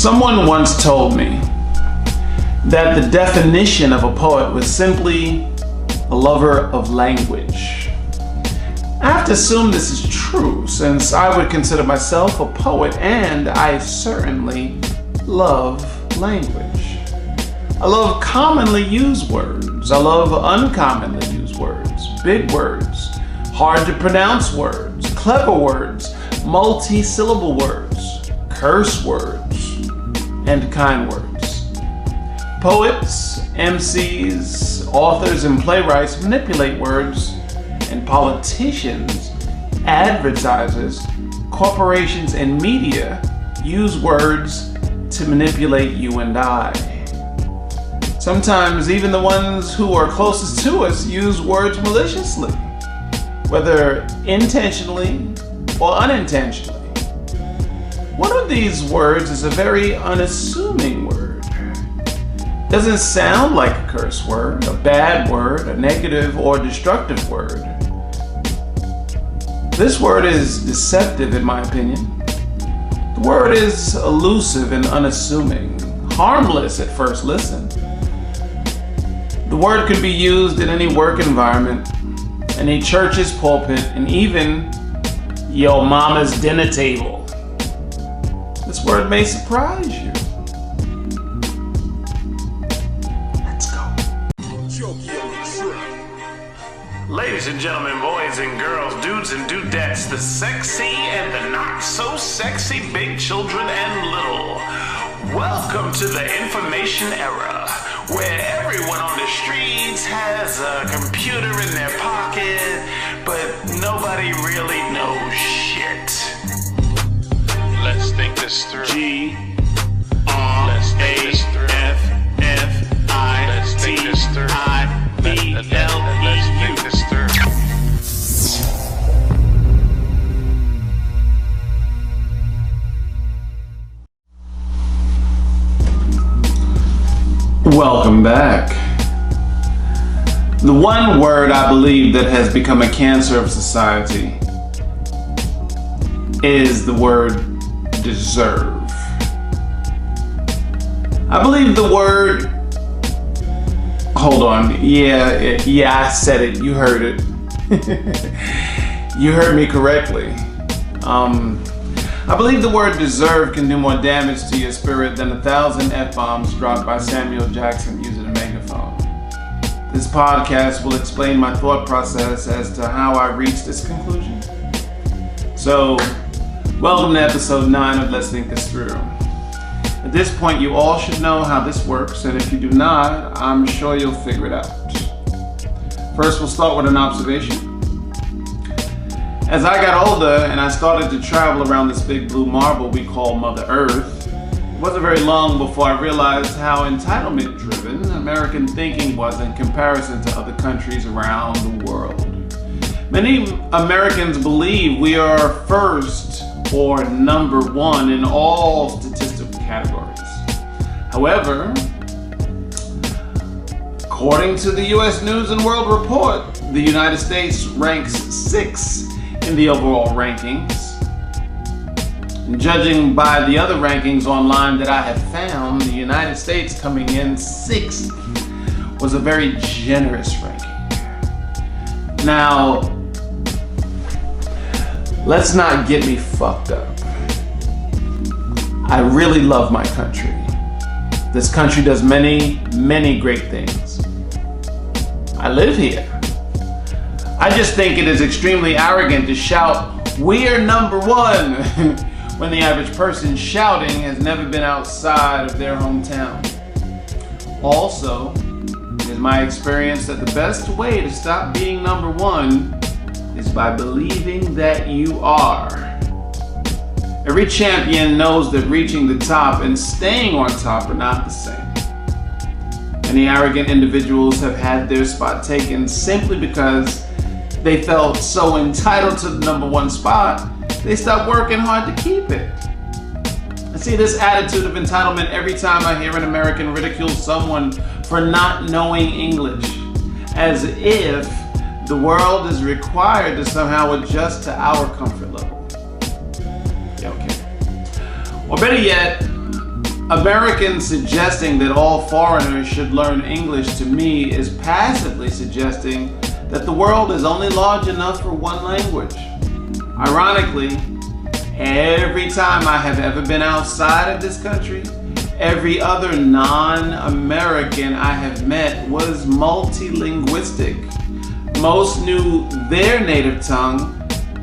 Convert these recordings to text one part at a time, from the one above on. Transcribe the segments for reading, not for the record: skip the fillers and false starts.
Someone once told me that the definition of a poet was simply a lover of language. I have to assume this is true, since I would consider myself a poet and I certainly love language. I love commonly used words. I love uncommonly used words, big words, hard to pronounce words, clever words, multi-syllable words, curse words, and kind words. Poets, MCs, authors, and playwrights manipulate words, and politicians, advertisers, corporations, and media use words to manipulate you and I. Sometimes even the ones who are closest to us use words maliciously, whether intentionally or unintentionally. One of these words is a very unassuming word. Doesn't sound like a curse word, a bad word, a negative or destructive word. This word is deceptive in my opinion. The word is elusive and unassuming, harmless at first listen. The word could be used in any work environment, any church's pulpit, and even your mama's dinner table. This word may surprise you. Let's go. Ladies and gentlemen, boys and girls, dudes and dudettes, the sexy and the not so sexy, big children and little. Welcome to the information era, where everyone on the streets has a computer in their pocket, but nobody really knows shit. Let's think this through. Let's think this through. Let's think this through. Welcome back. The one word I believe that has become a cancer of society is the word deserve. I believe the word, hold on, yeah, I said it, you heard it. You heard me correctly. I believe the word deserve can do more damage to your spirit than 1,000 F-bombs dropped by Samuel Jackson using a megaphone. This podcast will explain my thought process as to how I reached this conclusion. So, welcome to episode 9 of Let's Think This Through. At this point, you all should know how this works, and if you do not, I'm sure you'll figure it out. First, we'll start with an observation. As I got older and I started to travel around this big blue marble we call Mother Earth, it wasn't very long before I realized how entitlement-driven American thinking was in comparison to other countries around the world. Many Americans believe we are first or number one in all statistical categories. However, according to the U.S. News and World Report, the United States ranks 6th in the overall rankings. And judging by the other rankings online that I have found, the United States coming in 6th was a very generous ranking. Now, let's not get me fucked up. I really love my country. This country does many, many great things. I live here. I just think it is extremely arrogant to shout, "We're number one," when the average person shouting has never been outside of their hometown. Also, it is my experience that the best way to stop being number one is by believing that you are. Every champion knows that reaching the top and staying on top are not the same. Many arrogant individuals have had their spot taken simply because they felt so entitled to the number one spot, they stopped working hard to keep it. I see this attitude of entitlement every time I hear an American ridicule someone for not knowing English, as if the world is required to somehow adjust to our comfort level. Yeah, okay. Or better yet, Americans suggesting that all foreigners should learn English to me is passively suggesting that the world is only large enough for one language. Ironically, every time I have ever been outside of this country, every other non-American I have met was multilinguistic. Most knew their native tongue,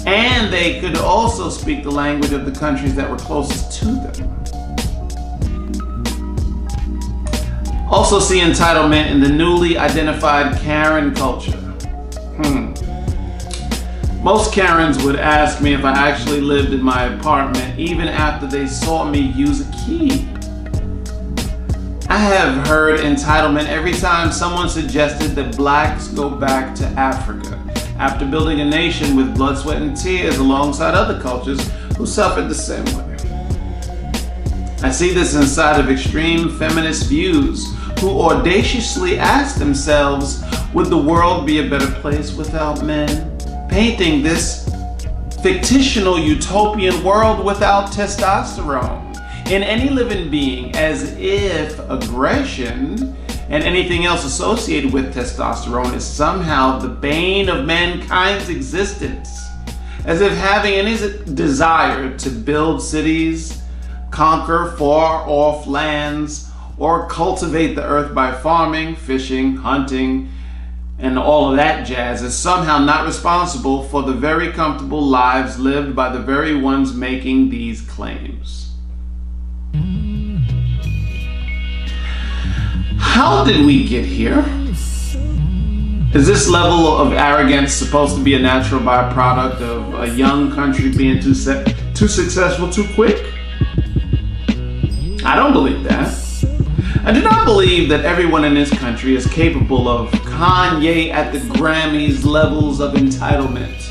and they could also speak the language of the countries that were closest to them. Also see entitlement in the newly identified Karen culture. Most Karens would ask me if I actually lived in my apartment even after they saw me use a key. I have heard entitlement every time someone suggested that blacks go back to Africa after building a nation with blood, sweat, and tears alongside other cultures who suffered the same way. I see this inside of extreme feminist views who audaciously ask themselves, would the world be a better place without men? Painting this fictional utopian world without testosterone in any living being as if aggression and anything else associated with testosterone is somehow the bane of mankind's existence. As if having any desire to build cities, conquer far-off lands, or cultivate the earth by farming, fishing, hunting, and all of that jazz is somehow not responsible for the very comfortable lives lived by the very ones making these claims. How did we get here? Is this level of arrogance supposed to be a natural byproduct of a young country being too successful too quick? I don't believe that. I do not believe that everyone in this country is capable of Kanye at the Grammys levels of entitlement.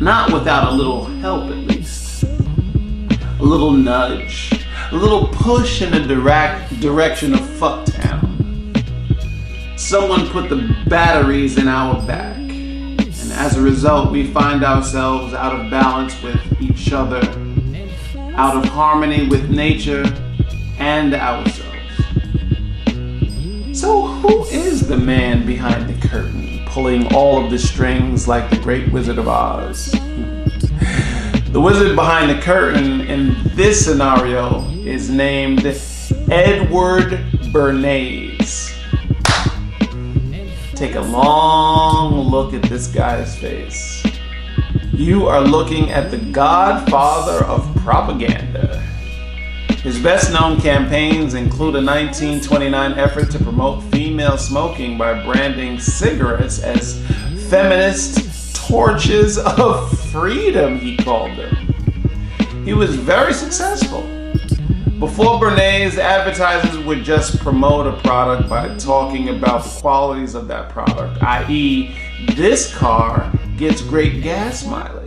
Not without a little help, at least. A little nudge. A little push in the direction of Fucktown. Someone put the batteries in our back. And as a result, we find ourselves out of balance with each other, out of harmony with nature and ourselves. So who is the man behind the curtain, pulling all of the strings like the great Wizard of Oz? The wizard behind the curtain in this scenario is named Edward Bernays. Take a long look at this guy's face. You are looking at the godfather of propaganda. His best known campaigns include a 1929 effort to promote female smoking by branding cigarettes as feminist torches of freedom, he called them. He was very successful. Before Bernays, advertisers would just promote a product by talking about the qualities of that product, i.e., this car gets great gas mileage.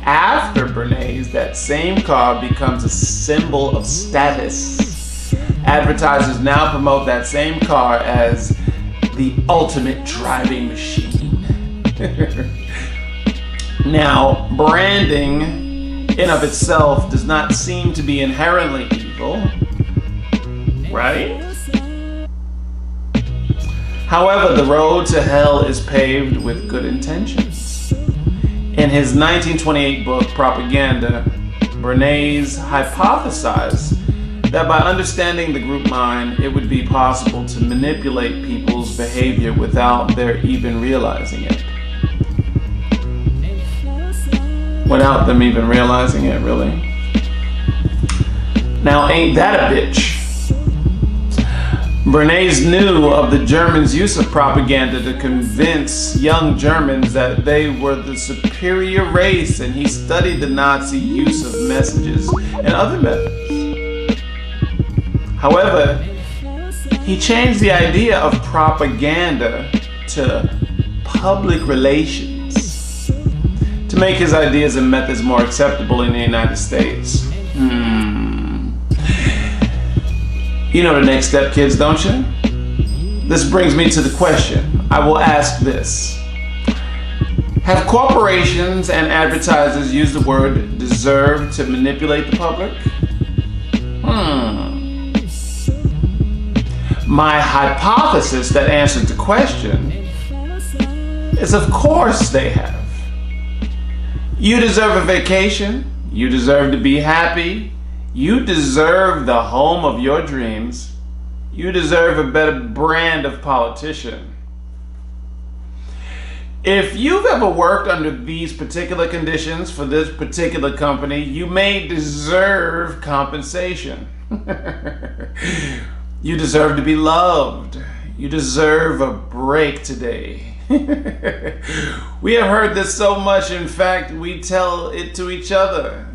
After Bernays, that same car becomes a symbol of status. Advertisers now promote that same car as the ultimate driving machine. Now, branding in of itself does not seem to be inherently evil, right? However, the road to hell is paved with good intentions. In his 1928 book, Propaganda, Bernays hypothesized that by understanding the group mind, it would be possible to manipulate people's behavior without their even realizing it. Without them even realizing it, really. Now, ain't that a bitch? Bernays knew of the Germans' use of propaganda to convince young Germans that they were the superior race, and he studied the Nazi use of messages and other methods. However, he changed the idea of propaganda to public relations to make his ideas and methods more acceptable in the United States. You know the next step, kids, don't you? This brings me to the question. I will ask this. Have corporations and advertisers used the word deserve to manipulate the public? My hypothesis that answered the question is, of course they have. You deserve a vacation. You deserve to be happy. You deserve the home of your dreams. You deserve a better brand of politician. If you've ever worked under these particular conditions for this particular company, you may deserve compensation. You deserve to be loved. You deserve a break today. We have heard this so much, in fact, we tell it to each other.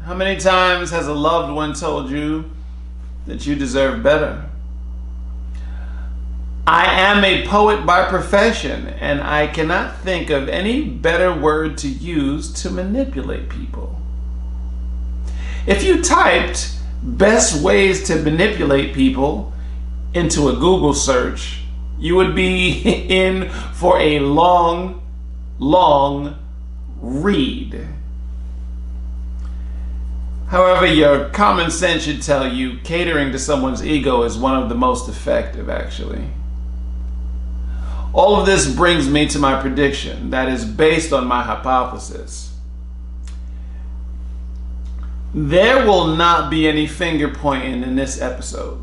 How many times has a loved one told you that you deserve better? I am a poet by profession, and I cannot think of any better word to use to manipulate people. If you typed best ways to manipulate people into a Google search, you would be in for a long, long read. However, your common sense should tell you catering to someone's ego is one of the most effective, actually. All of this brings me to my prediction that is based on my hypothesis. There will not be any finger pointing in this episode.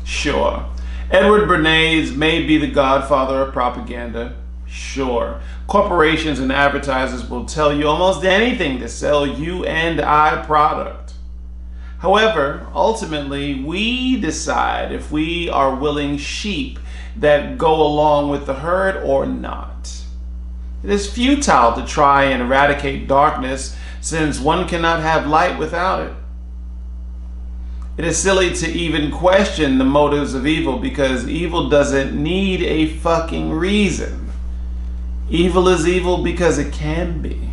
Sure, Edward Bernays may be the godfather of propaganda. Sure, corporations and advertisers will tell you almost anything to sell you and I product. However, ultimately, we decide if we are willing sheep that go along with the herd or not. It is futile to try and eradicate darkness since one cannot have light without it. It is silly to even question the motives of evil because evil doesn't need a fucking reason. Evil is evil because it can be.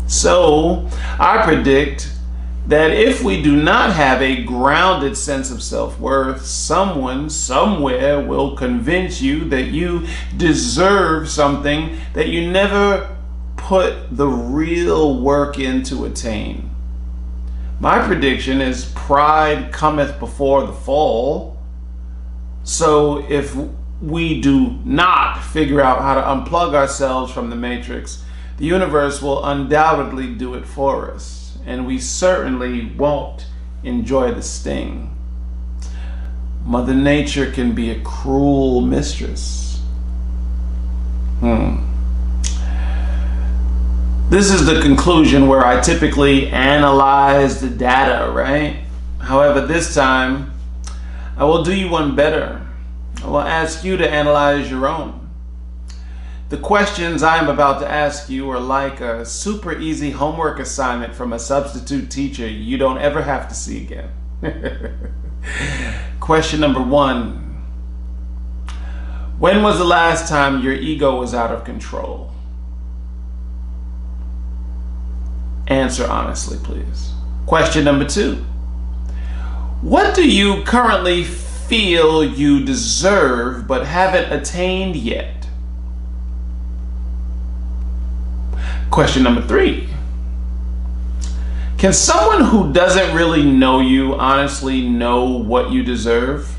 So, I predict that if we do not have a grounded sense of self-worth, someone somewhere will convince you that you deserve something that you never put the real work in to attain. My prediction is pride cometh before the fall. So if we do not figure out how to unplug ourselves from the matrix, the universe will undoubtedly do it for us. And we certainly won't enjoy the sting. Mother Nature can be a cruel mistress. This is the conclusion where I typically analyze the data, right? However, this time, I will do you one better. I will ask you to analyze your own. The questions I am about to ask you are like a super easy homework assignment from a substitute teacher you don't ever have to see again. Question number 1. When was the last time your ego was out of control? Answer honestly, please. Question number 2. What do you currently feel you deserve but haven't attained yet? Question number 3. Can someone who doesn't really know you honestly know what you deserve?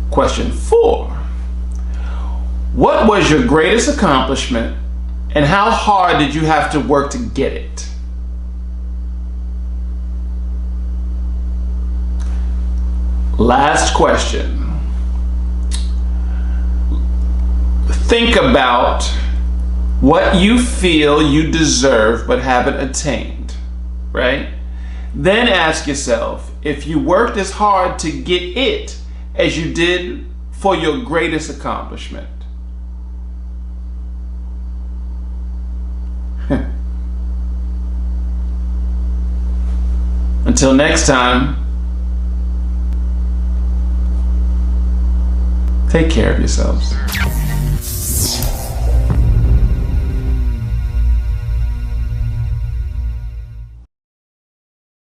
Question 4. What was your greatest accomplishment and how hard did you have to work to get it? Last question. Think about what you feel you deserve but haven't attained, right? Then ask yourself if you worked as hard to get it as you did for your greatest accomplishment. Until next time, take care of yourselves.